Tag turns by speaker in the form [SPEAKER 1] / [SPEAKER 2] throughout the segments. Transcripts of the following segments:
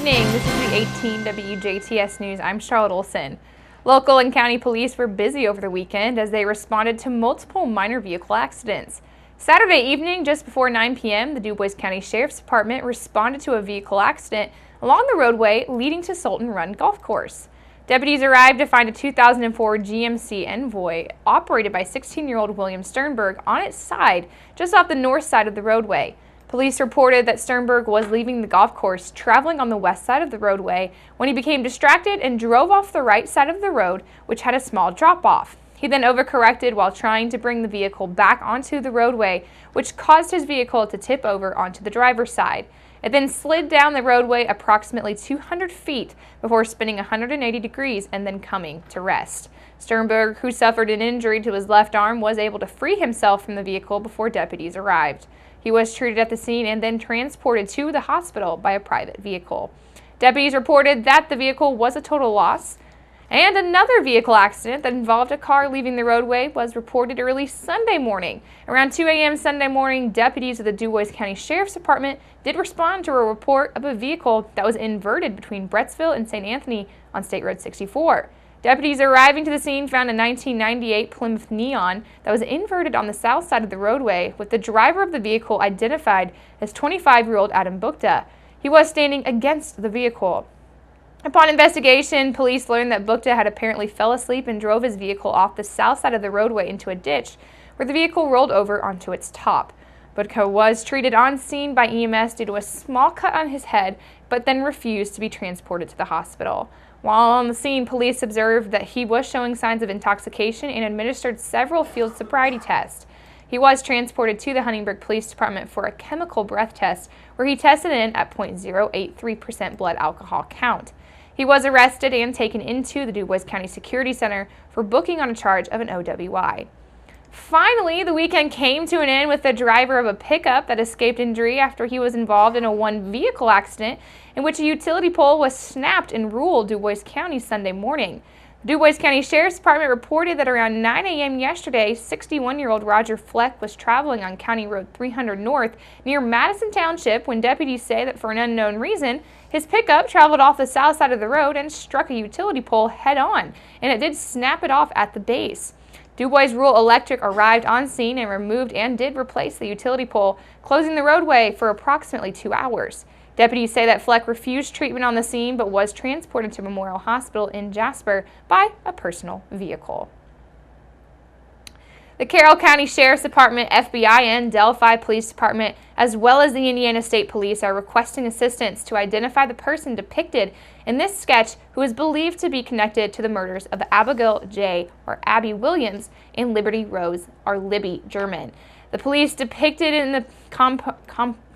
[SPEAKER 1] evening. This is the 18 WJTS News. I'm Charlotte Olson. Local and county police were busy over the weekend as they responded to multiple minor vehicle accidents. Saturday evening, just before 9 p.m., the Dubois County Sheriff's Department responded to a vehicle accident along the roadway leading to Sultan Run Golf Course. Deputies arrived to find a 2004 GMC Envoy operated by 16-year-old William Sternberg on its side just off the north side of the roadway. Police reported that Sternberg was leaving the golf course traveling on the west side of the roadway when he became distracted and drove off the right side of the road, which had a small drop-off. He then overcorrected while trying to bring the vehicle back onto the roadway, which caused his vehicle to tip over onto the driver's side. It then slid down the roadway approximately 200 feet before spinning 180 degrees and then coming to rest. Sternberg, who suffered an injury to his left arm, was able to free himself from the vehicle before deputies arrived. He was treated at the scene and then transported to the hospital by a private vehicle. Deputies reported that the vehicle was a total loss. And another vehicle accident that involved a car leaving the roadway was reported early Sunday morning. Around 2 a.m. Sunday morning, deputies of the Dubois County Sheriff's Department did respond to a report of a vehicle that was inverted between Brettsville and St. Anthony on State Road 64. Deputies arriving to the scene found a 1998 Plymouth Neon that was inverted on the south side of the roadway, with the driver of the vehicle identified as 25-year-old Adam Bukta. He was standing against the vehicle. Upon investigation, police learned that Bukta had apparently fell asleep and drove his vehicle off the south side of the roadway into a ditch, where the vehicle rolled over onto its top. Bukta was treated on scene by EMS due to a small cut on his head, but then refused to be transported to the hospital. While on the scene, police observed that he was showing signs of intoxication and administered several field sobriety tests. He was transported to the Huntingburg Police Department for a chemical breath test, where he tested in at 0.083% blood alcohol count. He was arrested and taken into the Dubois County Security Center for booking on a charge of an OWI. Finally, the weekend came to an end with the driver of a pickup that escaped injury after he was involved in a one-vehicle accident in which a utility pole was snapped in rural Dubois County Sunday morning. The Dubois County Sheriff's Department reported that around 9 a.m. yesterday, 61-year-old Roger Fleck was traveling on County Road 300 North near Madison Township when deputies say that for an unknown reason, his pickup traveled off the south side of the road and struck a utility pole head-on, and it did snap it off at the base. Dubois Rural Electric arrived on scene and removed and did replace the utility pole, closing the roadway for approximately 2 hours. Deputies say that Fleck refused treatment on the scene but was transported to Memorial Hospital in Jasper by a personal vehicle. The Carroll County Sheriff's Department, FBI, and Delphi Police Department, as well as the Indiana State Police, are requesting assistance to identify the person depicted in this sketch who is believed to be connected to the murders of Abigail J. or Abby Williams and Liberty Rose or Libby German. The police depicted in the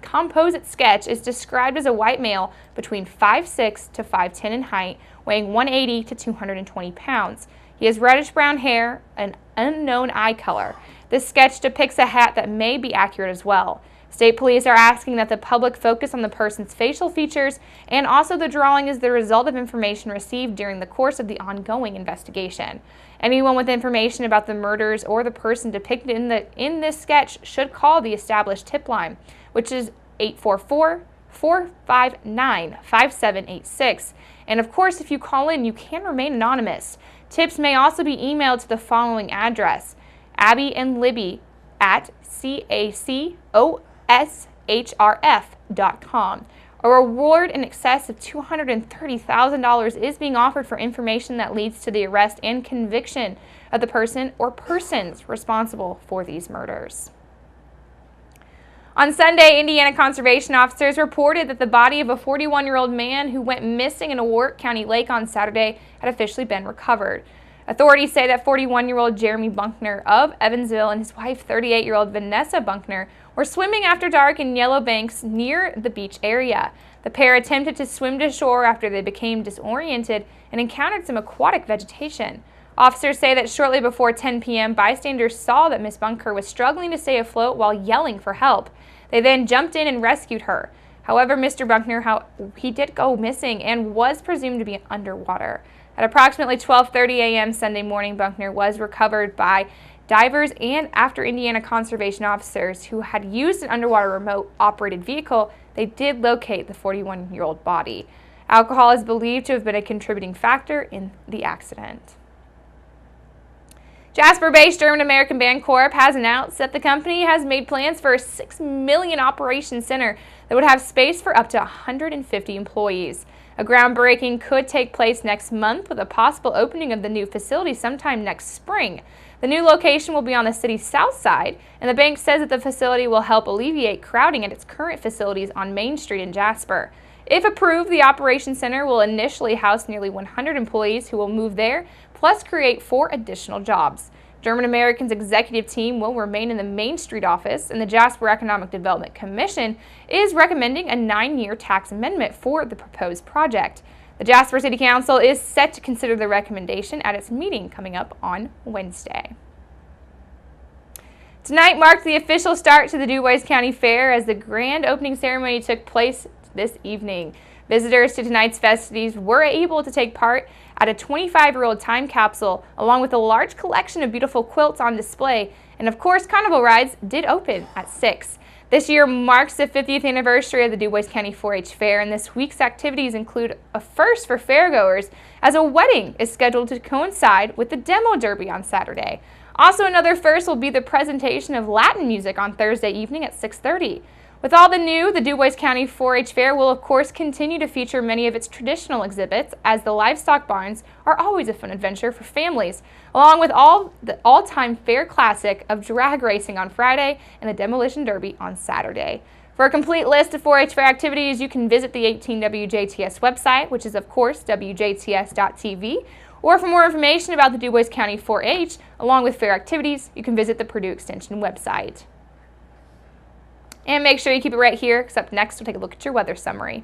[SPEAKER 1] composite sketch is described as a white male between 5'6" to 5'10" in height, weighing 180 to 220 pounds. He has reddish-brown hair, an unknown eye color. This sketch depicts a hat that may be accurate as well. State police are asking that the public focus on the person's facial features, and also the drawing is the result of information received during the course of the ongoing investigation. Anyone with information about the murders or the person depicted in this sketch should call the established tip line, which is 844-459-5786. And of course, if you call in, you can remain anonymous. Tips may also be emailed to the following address: abbyandlibby@cacoshrf.com. A reward in excess of $230,000 is being offered for information that leads to the arrest and conviction of the person or persons responsible for these murders. On Sunday, Indiana conservation officers reported that the body of a 41-year-old man who went missing in a Warwick County lake on Saturday had officially been recovered. Authorities say that 41-year-old Jeremy Bunkner of Evansville and his wife, 38-year-old Vanessa Bunkner, were swimming after dark in Yellow Banks near the beach area. The pair attempted to swim to shore after they became disoriented and encountered some aquatic vegetation. Officers say that shortly before 10 p.m., bystanders saw that Miss Bunker was struggling to stay afloat while yelling for help. They then jumped in and rescued her. However, Mr. Bunkner, he did go missing and was presumed to be underwater. At approximately 12:30 a.m. Sunday morning, Bunkner was recovered by divers and after Indiana conservation officers who had used an underwater remote-operated vehicle, they did locate the 41-year-old body. Alcohol is believed to have been a contributing factor in the accident. Jasper-based GermanAmerican Bank has announced that the company has made plans for a $6 million operations center that would have space for up to 150 employees. A groundbreaking could take place next month, with a possible opening of the new facility sometime next spring. The new location will be on the city's south side, and the bank says that the facility will help alleviate crowding at its current facilities on Main Street in Jasper. If approved, the Operations Center will initially house nearly 100 employees who will move there, plus create 4 additional jobs. GermanAmerican's executive team will remain in the Main Street office, and the Jasper Economic Development Commission is recommending a 9-year tax amendment for the proposed project. The Jasper City Council is set to consider the recommendation at its meeting coming up on Wednesday. Tonight marked the official start to the Dubois County Fair as the grand opening ceremony took place this evening. Visitors to tonight's festivities were able to take part at a 25-year-old time capsule, along with a large collection of beautiful quilts on display, and of course, carnival rides did open at 6. This year marks the 50th anniversary of the Dubois County 4-H Fair, and this week's activities include a first for fairgoers, as a wedding is scheduled to coincide with the demo derby on Saturday. Also, another first will be the presentation of Latin music on Thursday evening at 6:30. With all the new, the Dubois County 4-H Fair will of course continue to feature many of its traditional exhibits, as the livestock barns are always a fun adventure for families, along with the all-time fair classic of drag racing on Friday and the demolition derby on Saturday. For a complete list of 4-H Fair activities, you can visit the 18 WJTS website, which is of course WJTS.TV, or for more information about the Dubois County 4-H, along with fair activities, you can visit the Purdue Extension website. And make sure you keep it right here, because up next we'll take a look at your weather summary.